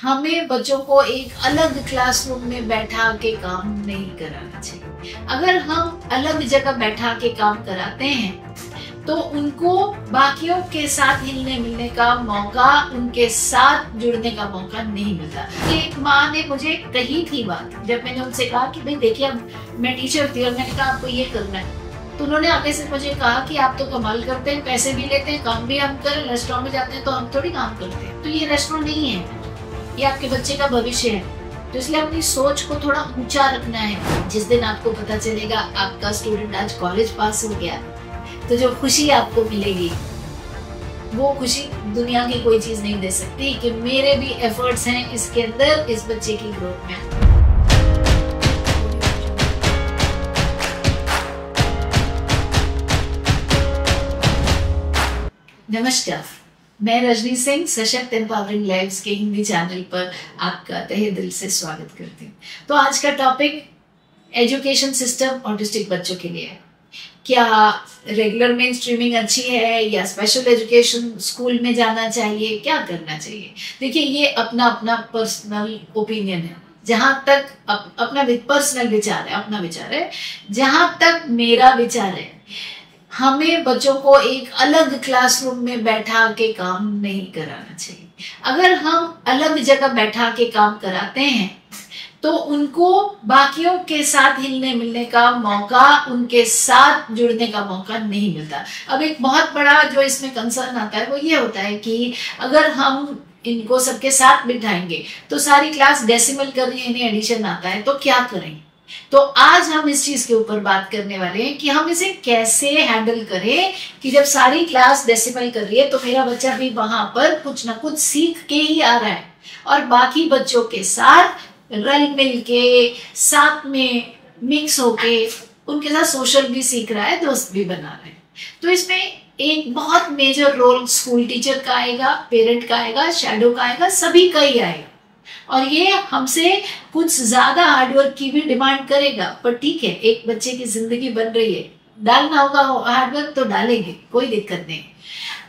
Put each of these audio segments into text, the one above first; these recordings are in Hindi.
हमें बच्चों को एक अलग क्लासरूम में बैठा के काम नहीं कराना चाहिए। अगर हम अलग जगह बैठा के काम कराते हैं तो उनको बाकियों के साथ हिलने मिलने का मौका, उनके साथ जुड़ने का मौका नहीं मिलता। एक माँ ने मुझे कही थी बात, जब मैंने उनसे कहा कि भाई देखिए अब मैं टीचर थी और मैंने कहा आपको ये करना है, तो उन्होंने आगे से मुझे कहा कि आप तो कमाल करते हैं, पैसे भी लेते हैं, काम भी हम करें, रेस्टोरेंट में जाते हैं तो हम थोड़ी काम करते हैं। तो ये रेस्टोरेंट नहीं है, ये आपके बच्चे का भविष्य है। तो इसलिए अपनी सोच को थोड़ा ऊंचा रखना है। जिस दिन आपको पता चलेगा आपका स्टूडेंट आज कॉलेज पास हो गया, तो जो खुशी आपको मिलेगी वो खुशी दुनिया की कोई चीज नहीं दे सकती कि मेरे भी एफर्ट्स हैं इसके अंदर, इस बच्चे की ग्रोथ में। नमस्कार, मैं रजनी सिंह सशक्त एम्पावरिंग लाइव्स के हिंदी चैनल पर आपका तहे दिल से स्वागत करती हूँ। तो आज का टॉपिक एजुकेशन सिस्टम ऑटिस्टिक बच्चों के लिए है। क्या रेगुलर मेन स्ट्रीमिंग अच्छी है या स्पेशल एजुकेशन स्कूल में जाना चाहिए, क्या करना चाहिए? देखिए, ये अपना अपना पर्सनल ओपिनियन है। जहां तक अपना पर्सनल विचार है, अपना विचार है। जहां तक मेरा विचार है, हमें बच्चों को एक अलग क्लासरूम में बैठा के काम नहीं कराना चाहिए। अगर हम अलग जगह बैठा के काम कराते हैं तो उनको बाकियों के साथ हिलने मिलने का मौका, उनके साथ जुड़ने का मौका नहीं मिलता। अब एक बहुत बड़ा जो इसमें कंसर्न आता है वो ये होता है कि अगर हम इनको सबके साथ बिठाएंगे तो सारी क्लास डेसिमल कर रही है, इन्हें एडिशन आता है, तो क्या करें? तो आज हम इस चीज के ऊपर बात करने वाले हैं कि हम इसे कैसे हैंडल करें कि जब सारी क्लास डेसिमल कर रही है तो मेरा बच्चा भी वहां पर कुछ ना कुछ सीख के ही आ रहा है और बाकी बच्चों के साथ रल मिल के, साथ में मिक्स होके उनके साथ सोशल भी सीख रहा है, दोस्त भी बना रहा है। तो इसमें एक बहुत मेजर रोल स्कूल टीचर का आएगा, पेरेंट का आएगा, शैडो का आएगा, सभी का ही आएगा। और ये हमसे कुछ ज्यादा हार्डवर्क की भी डिमांड करेगा, पर ठीक है, एक बच्चे की जिंदगी बन रही है, डालना होगा हार्डवर्क तो डालेंगे, कोई दिक्कत नहीं।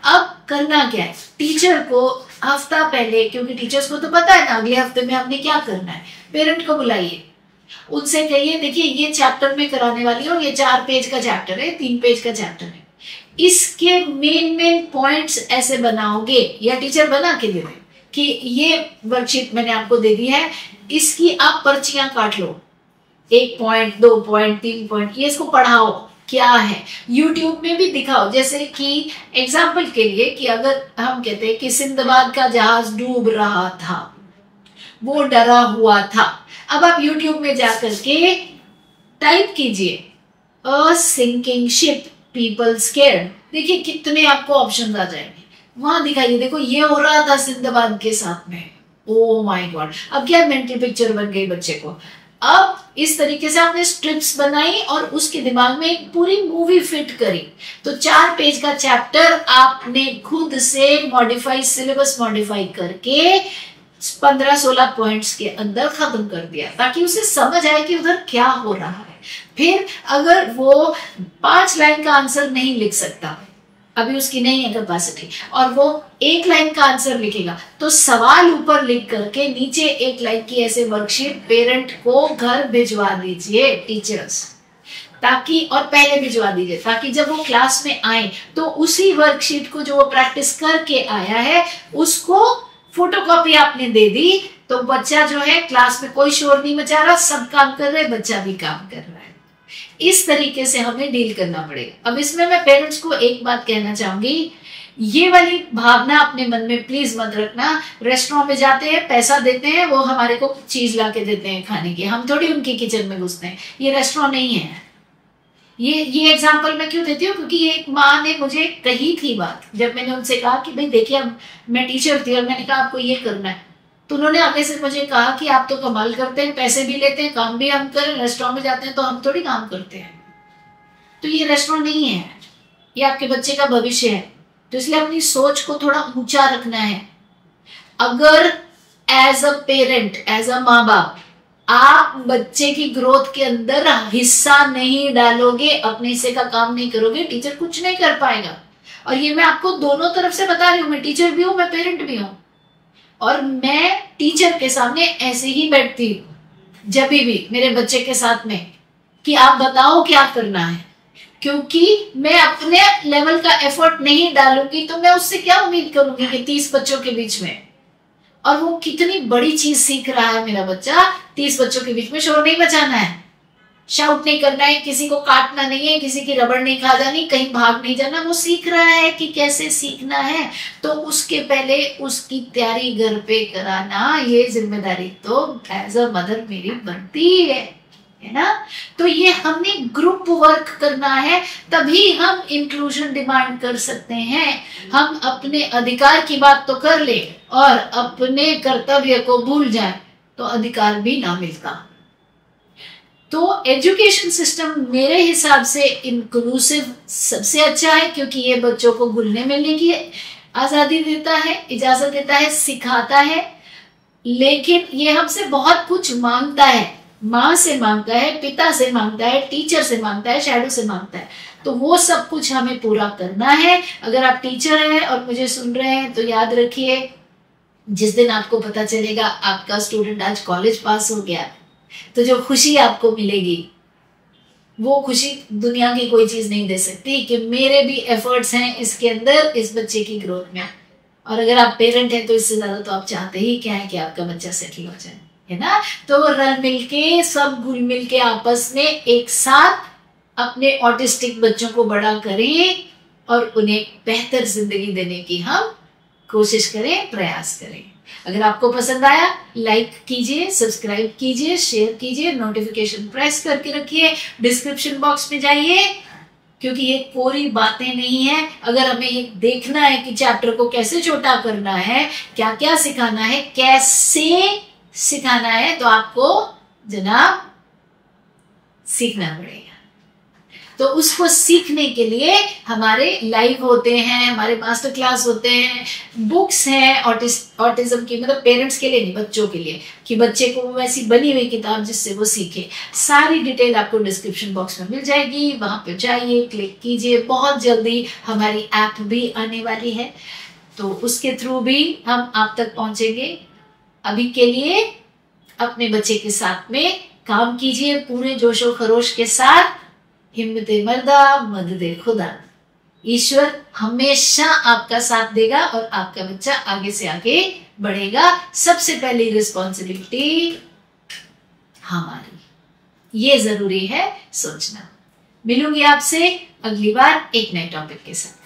अब करना क्या है? टीचर को हफ्ता पहले, क्योंकि टीचर्स को तो पता है ना अगले हफ्ते में हमने क्या करना है, पेरेंट को बुलाइए, उनसे कहिए देखिए ये चैप्टर में कराने वाली हूँ, ये 4 पेज का चैप्टर है, 3 पेज का चैप्टर है, इसके मेन पॉइंट्स ऐसे बनाओगे, या टीचर बना के दे कि ये वर्कशीट मैंने आपको दे दी है, इसकी आप पर्चियां काट लो, 1 पॉइंट, 2 पॉइंट, 3 पॉइंट, ये इसको पढ़ाओ क्या है। YouTube में भी दिखाओ, जैसे कि एग्जाम्पल के लिए कि अगर हम कहते हैं कि सिंदबाद का जहाज डूब रहा था, वो डरा हुआ था। अब आप YouTube में जाकर के टाइप कीजिए अ सिंकिंग शिप, पीपल स्केर्ड, देखिए कितने आपको ऑप्शन आ जाएंगे। वहां दिखाइए, देखो ये हो रहा था सिंदबाद के साथ में, ओ माय गॉड। अब क्या मेंटल पिक्चर बन गई बच्चे को। अब इस तरीके से आपने स्ट्रिप्स बनाई और उसके दिमाग में एक पूरी मूवी फिट करी। तो 4 पेज का चैप्टर आपने खुद से मॉडिफाई, सिलेबस मॉडिफाई करके 15-16 पॉइंट्स के अंदर खत्म कर दिया, ताकि उसे समझ आए कि उधर क्या हो रहा है। फिर अगर वो 5 लाइन का आंसर नहीं लिख सकता, अभी उसकी नहीं है कैपेसिटी, और वो 1 लाइन का आंसर लिखेगा, तो सवाल ऊपर लिख करके नीचे 1 लाइन की ऐसे वर्कशीट पेरेंट को घर भिजवा दीजिए, टीचर्स, ताकि, और पहले भिजवा दीजिए, ताकि जब वो क्लास में आए तो उसी वर्कशीट को जो वो प्रैक्टिस करके आया है उसको फोटोकॉपी आपने दे दी, तो बच्चा जो है क्लास में कोई शोर नहीं मचा रहा, सब काम कर रहे, बच्चा भी काम कर रहा है। इस तरीके से हमें डील करना पड़ेगा। अब इसमें मैं पेरेंट्स को एक बात कहना चाहूंगी, ये वाली भावना अपने मन में प्लीज मत रखना। रेस्टोरेंट में जाते हैं, पैसा देते हैं, वो हमारे को चीज ला के देते हैं खाने की, हम थोड़ी उनके किचन में घुसते हैं। ये रेस्टोरेंट नहीं है। ये एग्जाम्पल मैं क्यों देती हूँ, क्योंकि ये एक माँ ने मुझे कही थी बात, जब मैंने उनसे कहा कि भाई देखिए अब मैं टीचर थी और मैंने कहा आपको ये करना है, तो उन्होंने आगे से मुझे कहा कि आप तो कमाल करते हैं, पैसे भी लेते हैं, काम भी हम करें, रेस्टोरेंट में जाते हैं तो हम थोड़ी काम करते हैं। तो ये रेस्टोरेंट नहीं है, ये आपके बच्चे का भविष्य है। तो इसलिए अपनी सोच को थोड़ा ऊंचा रखना है। अगर as a parent, as a माँ बाप, आप बच्चे की ग्रोथ के अंदर हिस्सा नहीं डालोगे, अपने हिस्से का काम नहीं करोगे, टीचर कुछ नहीं कर पाएगा। और ये मैं आपको दोनों तरफ से बता रही हूँ, मैं टीचर भी हूँ, मैं पेरेंट भी हूँ। और मैं टीचर के सामने ऐसे ही बैठती हूँ जब भी मेरे बच्चे के साथ में कि आप बताओ क्या करना है, क्योंकि मैं अपने लेवल का एफर्ट नहीं डालूंगी तो मैं उससे क्या उम्मीद करूंगी कि 30 बच्चों के बीच में, और वो कितनी बड़ी चीज सीख रहा है मेरा बच्चा। 30 बच्चों के बीच में शोर नहीं मचाना है, शाउट नहीं करना है, किसी को काटना नहीं है, किसी की रबड़ नहीं खा जानी, कहीं भाग नहीं जाना। वो सीख रहा है कि कैसे सीखना है, तो उसके पहले उसकी तैयारी घर पे कराना, ये जिम्मेदारी तो एज अ मदर मेरी बनती है ना। तो ये हमने ग्रुप वर्क करना है, तभी हम इंक्लूजन डिमांड कर सकते हैं। हम अपने अधिकार की बात तो कर ले और अपने कर्तव्य को भूल जाए तो अधिकार भी ना मिलता। तो एजुकेशन सिस्टम मेरे हिसाब से इंक्लूसिव सबसे अच्छा है, क्योंकि ये बच्चों को घुलने मिलने की आजादी देता है, इजाजत देता है, सिखाता है। लेकिन ये हमसे बहुत कुछ मांगता है, माँ से मांगता है, पिता से मांगता है, टीचर से मांगता है, शैडो से मांगता है। तो वो सब कुछ हमें पूरा करना है। अगर आप टीचर हैं और मुझे सुन रहे हैं तो याद रखिए, जिस दिन आपको पता चलेगा आपका स्टूडेंट आज कॉलेज पास हो गया, तो जो खुशी आपको मिलेगी वो खुशी दुनिया की कोई चीज नहीं दे सकती, कि मेरे भी एफर्ट्स हैं इसके अंदर, इस बच्चे की ग्रोथ में। और अगर आप पेरेंट हैं तो इससे ज्यादा तो आप चाहते ही क्या है कि आपका बच्चा सेटल हो जाए, है ना। तो रल मिलके, सब घुल मिल के आपस में एक साथ अपने ऑटिस्टिक बच्चों को बड़ा करें और उन्हें बेहतर जिंदगी देने की हम कोशिश करें, प्रयास करें। अगर आपको पसंद आया लाइक कीजिए, सब्सक्राइब कीजिए, शेयर कीजिए, नोटिफिकेशन प्रेस करके रखिए, डिस्क्रिप्शन बॉक्स में जाइए, क्योंकि ये कोरी बातें नहीं है। अगर हमें ये देखना है कि चैप्टर को कैसे छोटा करना है, क्या क्या सिखाना है, कैसे सिखाना है, तो आपको जनाब सीखना पड़ेगा। तो उसको सीखने के लिए हमारे लाइव होते हैं, हमारे मास्टर क्लास होते हैं, बुक्स हैं ऑटिज्म की, मतलब पेरेंट्स के लिए नहीं, बच्चों के लिए, कि बच्चे को वो ऐसी बनी हुई किताब जिससे वो सीखे। सारी डिटेल आपको डिस्क्रिप्शन बॉक्स में मिल जाएगी, वहां पे जाइए, क्लिक कीजिए। बहुत जल्दी हमारी ऐप भी आने वाली है, तो उसके थ्रू भी हम आप तक पहुंचेंगे। अभी के लिए अपने बच्चे के साथ में काम कीजिए पूरे जोशो खरोश के साथ। हिम्मते मर्दा मददे खुदा। ईश्वर हमेशा आपका साथ देगा और आपका बच्चा आगे से आगे बढ़ेगा। सबसे पहली रिस्पॉन्सिबिलिटी हमारी, ये जरूरी है सोचना। मिलूंगी आपसे अगली बार एक नए टॉपिक के साथ।